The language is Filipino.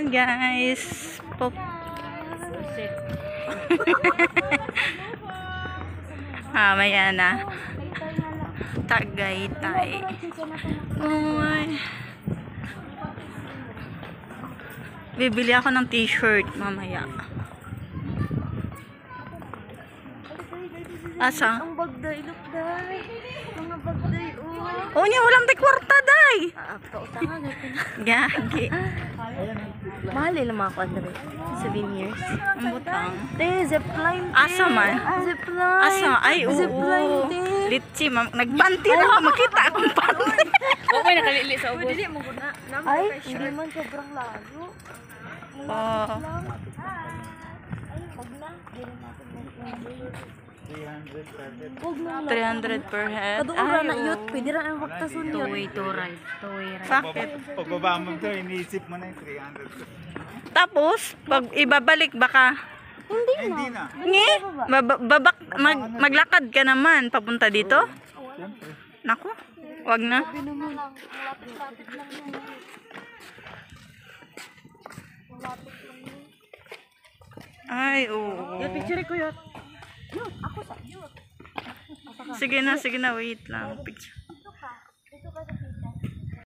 Ayan guys. Pop. Maya na. Tagaytay. Uy. Bibili ako ng t-shirt mamaya. Asa? Ang bagday, look day. Mga bagday, Oh, niya walang tay kwarta, day. Pautangan natin. Gagi. Mahal lang mga kwadre. Souvenirs. Ang butang. Te, zipline. Asa man? Zipline. Asa? Ay, oo. Zipline, te. Litchi, nagpanty na ako. Makita akong panty. Okay, nakalili sa ubos. Ay, hindi man sobrang layo. Oh. Huwag na. Gawin natin Huwag na. 300 per head. Kaduura na yun. Pwede rin ang magtasun yun. Two-way ride. Bakit? Pagbaba mo to, iniisip mo na yung 300. Tapos, pag ibabalik baka Hindi na. ngi, maglakad ka naman papunta dito? Naku, wag na. Ay, oo. Picture ko yun. Sige na, wait lang. Picture.